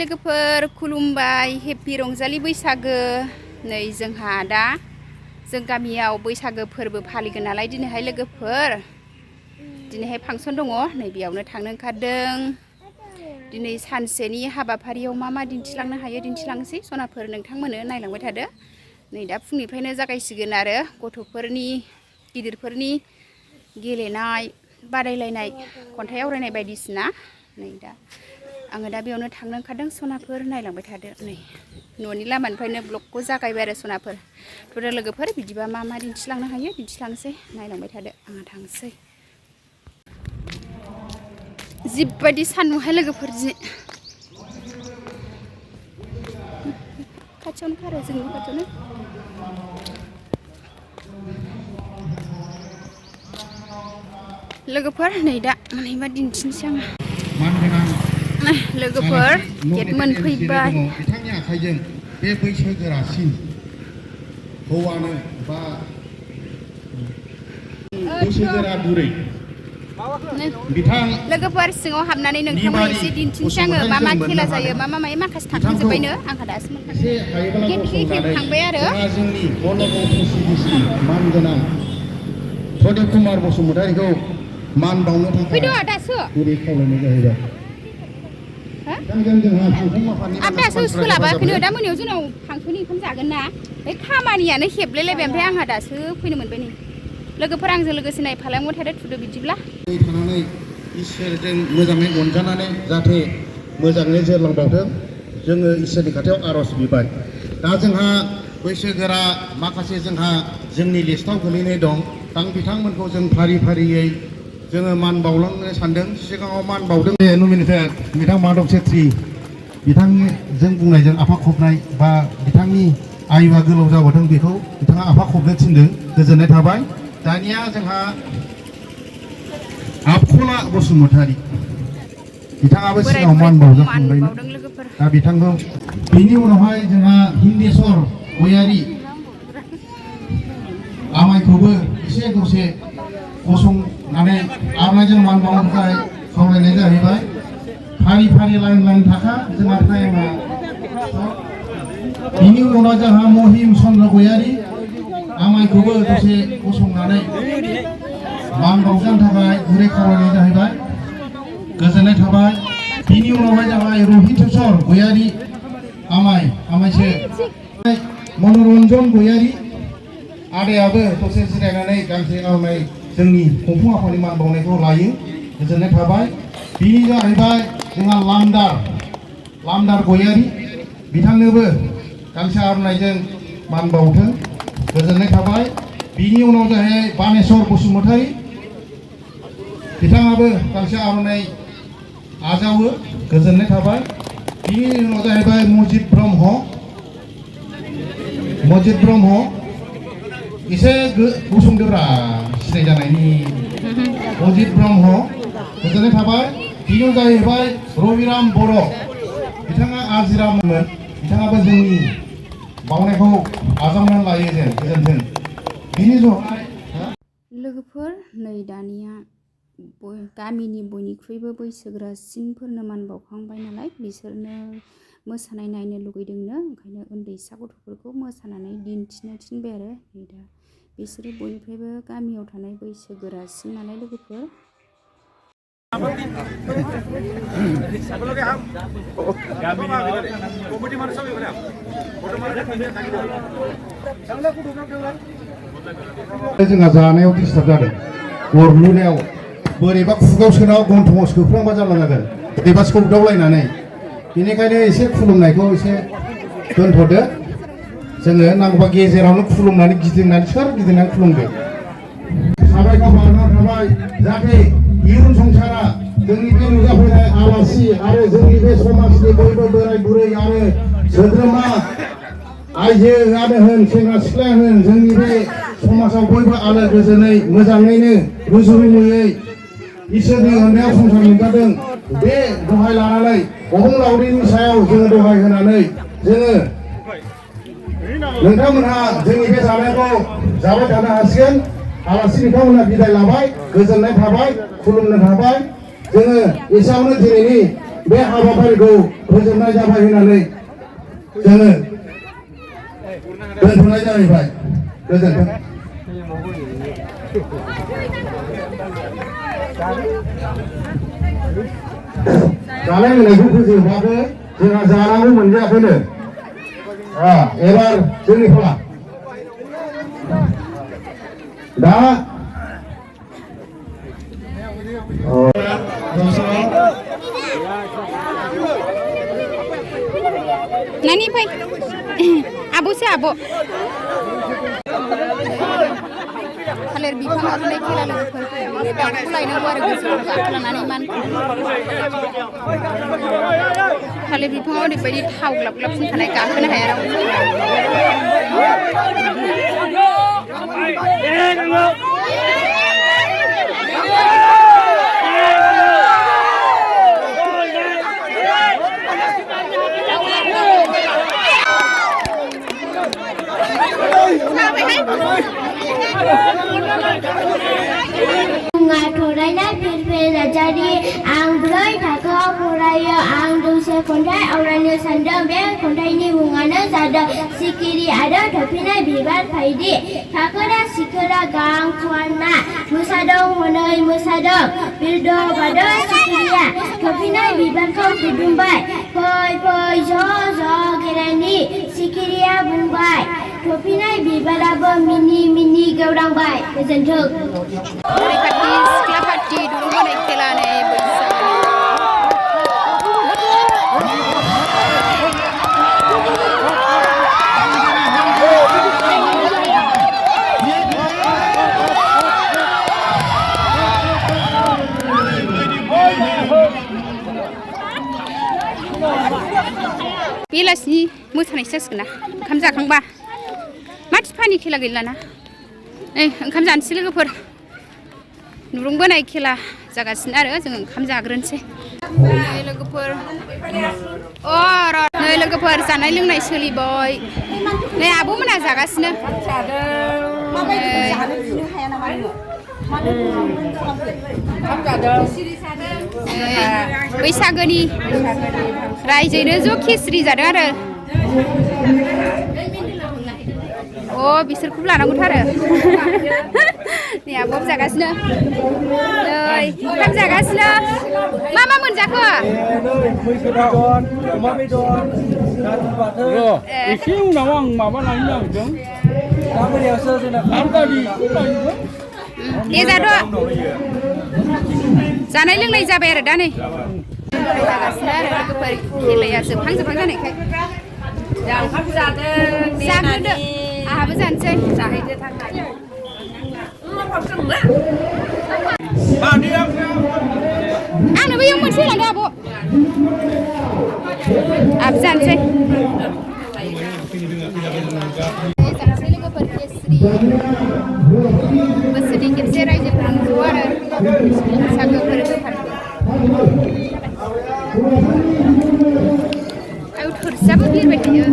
लोगोफोर खुलुमबाय हेपि रंजालि बैसागो नै जोंहा दा जों गामियाव बैसागो फोरबो फालिगोन नालाय दिनैहाय लोगोफोर दिनैहाय फांसन दङ नै बेयावनो थांनो ओंखारदों दिनै सानसेनि हाबाफारियाव मा दिन्थिलांनो हायो दिन्थिलांसै सनाफोर नोंथांमोननो नायलांबाय थादो नै दा फुंनिफ्रायनो जागायसिगोन आरो गथ'फोरनि गिदिरफोरनि गेलेनाय बादायलायनाय खन्थाइ आवरायनाय बायदिसिना नै दा आङो दा बेयावनो थांनो ओंखारदों सनाफोर नायलांबाय थादो नै न'नि लामानिफ्रायनो ब्लगखौ जागायबाय आरो सनाफोर थ' लोगोफोर बिदिबा मा दिन्थिलांनो हायो दिन्थिलांसै नायलांबाय थादो आङो थांसै जिबायदि सान्दुंहाय लोगोफोर खाथियावनो खारो जोंनि खाथियावनो लोगोफोर नै दा मोनहैबा दिन्थिनोसै आङो लोगोफोर गेट मोनफैबाय बिथांनि आखाइजों बे बैसोगोरासिन हौवानो बा बैसोगोरा बुरै बिथां लोगोफोर सिङाव हाबनानै नोंथांमोन एसे दिन्थिनोसै आङो मा खेला जायो मा माखासे थांखांजोब्बायनो आंहा दासो मोनखांबाय गेट थांबाय आरो जोंनि बलगौपुरनि मानगोनां प्रदीप कुमार बसुमतारीखौ मान बावनो थाखाय गुरै खावलायनाय जाहैबाय आं दासो सोलाबाखैनो दा मोनायाव जोंनाव फांसननि ओंखाम जागोन ना बे खामानियानो हेब्लायलायबाय ओमफ्राय आंहा दासो फैनो मोनबाय नै लोगोफोर आंजों लोगोसे नायफालांबाय थादो थुदो बिदिब्ला थानानै इसोरजों मोजाङै अनजानानै जाहाथे मोजाङै जोरलांबावथों जोङो इसोरनि खाथियाव आर'ज बिबाय दा जोंहा बैसोगोरा माखासे जोंहा जोंनि लिस्टआव गोलैनाय दं आं बिथांमोनखौ जों फारि फारियै जोङो मान बावलांनो सानदों सिगाङाव मान बावदों बे नमिनेटेड बिथां माधब छेत्री बिथांजों बुंनायजों आफा खबनाय बा बिथांनि आयुआ गोलाव जाबावथों बेखौ बिथाङा आफा खबनो थिनदों गोजोननाय थाबाय दानिया जोंहा आबखला बसुमतारी बिथाङाबो सिगाङाव मान बावजाखांबायना दा बिथांखौ बेनि उनावहाय जोंहा हिन्देश्वर गयारी आमायखौबो एसे दसे गसंनानै आर'नाइजों मान बावनो थाखाय खावलायनाय जाहैबाय फारि फारि लाइन थाखा जोंहा टाइमा बिनि उनाव जोंहा महिम चन्द्र गयारी आमायखौबो दसे गसंनानै मान बावजानो थाखाय गुरै खावलायनाय जाहैबाय गोजोननाय थाबाय बिनि उनावहाय जाबाय रहितेश्वर गयारी आमायसो मनरन्जन गयारी आदायाबो दसे जिरायनानै गांसे आर'नाइ जोंनि खुंफुं आफादनि मान बावनायखौ लायो गोजोननाय थाबाय बिनि जाहैबाय जोंहा लामदार गयारी बिथांनोबो गांसे आर'नाइजों मान बावथों गोजोननाय थाबाय बिनि उनाव जाहैबाय बानेश्वर बसुमतारी बिथाङाबो गांसे आर'नाइ आजावो गोजोननाय थाबाय बिनि उनाव जाहैबाय मजिद ब्रह्म एसे गसंदोब्रा सिनाय जानायनि मजिद ब्रह्म गोजोननाय थाबाय बिनि उनाव जाहैबाय रबिराम बर' बिथाङा आजिरामोन बिथाङाबो जोंनि बावनायखौ आजावनानै लायो जों गोजोन्थों बिनि उनावहाय लोगोफोर नै दानिया गामिनि बयनिख्रुइबो बैसोगोरासिनफोरनो मान बावखांबाय नालाय बिसोरनो मोसानाय नायनो लुगैदोंनो ओंखायनो उन्दैसा गथ'फोरखौ मोसानानै दिन्थिनो थिनबाय आरो नै दा बिसोरो बयनिफ्रायबो गामियाव थानाय बैसोगोरासिन नालाय लोगोफोर जोंहा जानायाव डिस्टार्ब जादों गरलुनायाव बोरैबा खुगायाव सोनायाव गन्थङाव सोफ्लांबा जालांगोन बोरैबा सौदावलायनानै बेनिखायनो एसे खुलुमनायखौ एसे दोनथ'दो जोङो नांगौबा गेजेरावनो खुलुमनानै गिदिंनानै गिदिंनानै खुलुमदो साबायखर बावनानै थाबाय जाहाथे इयुन संसारा जोंनि बे नुजाफैनाय आलासि आरो जोंनि बे समाजनि बयबो बोराय बुरै आरो सोद्रोमा आइजोआनो होन सेंग्रा सिख्लायानो होन जोंनि बे समाजाव बयबो आलो गोजोनै मोजाङैनो रुजु रुमुयै इसोरनि अननायाव संसार मोनजादों बे दहाय लानानै अबंलावरिनि सायाव जोङो दहाय होनानै जोङो नोंथांमोनहा जोंनि बे जानायखौ जाबाय थानो हासिगोन आलासि बिथांमोनहा बिदाय लाबाय गोजोननाय थाबाय खुलुमनो थाबाय जोङो एसेयावनो दिनैनि बे हाबाफारिखौ फोजोबनाय जाबाय होननानै जोङो दोनथ'नाय जाहैबाय गोजोन्थों जानाय लोंनायखौ फोजोबबाबो जोंहा जानांगौ मोनजायाखैनो एबार जोंनि फाला दा Nani pai? Abo sih abo. Kalir bifang aku naik kira lagi pergi. Aku lain aku ada kesel aku nani man. Kalir bifang aku diberi tahu gelap sih karena kafir nah ya. Ngatoraina pilpil jadi anggroi takau furayo ang duse kontai auranya sandang be kontai ni bungana sada sikiri ada topina bibar faidi kakara sikara gang tuana musadong honai musadong bildo bado sikiria topina bibar kau kudumbai poi jo gerani sikiria bumbai topina bibar abo mini gaurang bai kezentuk Hati dulu mana ikhlas ni bisa. Bilas ni mosaनाय जासिगोन ना ओंखाम जाखांबा मा टिफानि खेला गैला ना ओंखाम जानोसै लोगोफोर नुरुंबोनाय खेला जागासिनो आरो जों ओंखाम जाग्रोनोसै नै लोगोफोर नै लोगोफोर जानाय लोंनाय सोलिबाय नै आब'मोना जागासिनो बैसागोनि रायजोयैनो ज' खिस्रि जादों आरो बिसोरखौबो लानांगौथ' आरो नै आब'बो जागासिनो नै ओंखाम जागासिनो मा मोनजाखो मैसो बेदर अमा बेदर नाथुर बाथोन एसे उनाव आं माबा लायनो नागिरदों दा मोनायावसो जोंना गारि दे जाद' जानाय लोंनाय जाबाय आरो दा नै जागासिनो आरो लोगोफोर खेलाया जोबहां जानायखाय ओंखाम जाग्रोदो आहाबो जानोसै जाहैदो थांनाय आंनोबो इयाव मोनसे लांदो आब' आबो जानोसै जानोसै लोगोफोर केसरि बोसोरनि खेबसे रायजोफोर ज' आरो बैसागो फोरबो फालियो आयौ थोरसियाबो बिरबाय थायो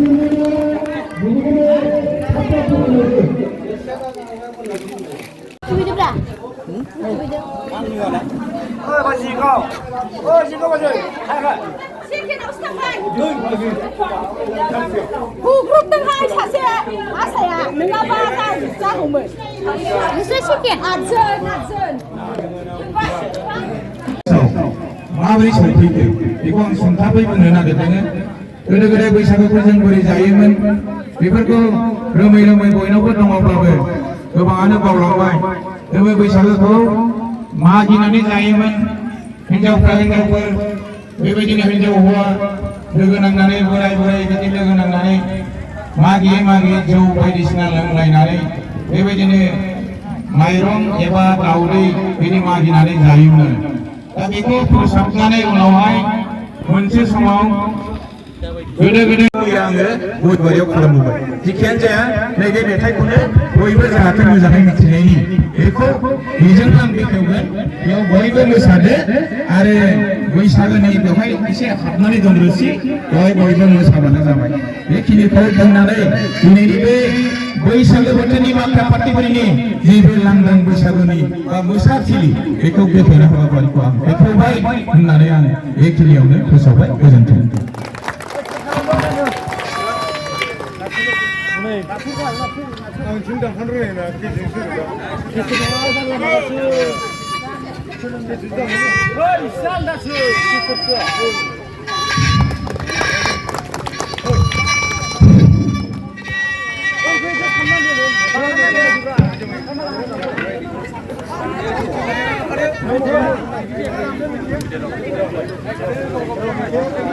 हुग्रुबदोंहाय सासे आसाया नङाबा जागौमोन नोंसोर सेकेन्ड आठजन माबोरै सौफैखो बेखौ आं सुंथाबै बुंनो नागिरदों गोदो गोदाय बैसागुखौ जों बोरै जायोमोन बेफोरखौ रोमै बयनावबो दङब्लाबो गोबाङानो बावलांबाय जोङो बैसागुखौ मागिनानै जायोमोन हिनजावफोर बेबायदिनो हिनजाव हौवा लोगो नांनानै बोराय बिदि लोगो नांनानै मागियै जौ बायदिसिना लोंलायनानै बेबायदिनो माइरं एबा दाउदै बिदि मागिनानै जायोमोन दा बेखौ फोसाबनानै उनावहाय मोनसे समाव गोदो आङो बुधबारियाव खालामबोबाय जिखियानो जाया नैबे मेथाइखौनो बयबो जाहाथे मोजाङै मिथिनायनि बेजों आं बेखेवगोन बेयाव बयबो मोसादो आरो बैसागोनि बेवहाय एसे हाबनानै दं रोसि बेवहाय बयबो मोसाबानो जाबाय बेखिनिखौ बुंनानै दिनैनि बे बैसागो बोथोरनि माखा पार्टिफोरनि जि बे लांदां बैसागुनि बा मोसाथिलि बेखौ बेखेवनाय हाबाफारिखौ आं बेखेवबाय होननानै आं बेखिनियावनो फोसावबाय गोजोन्थों।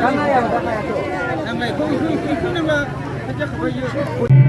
Karena ya tuh. Yang itu nama aja kebayu.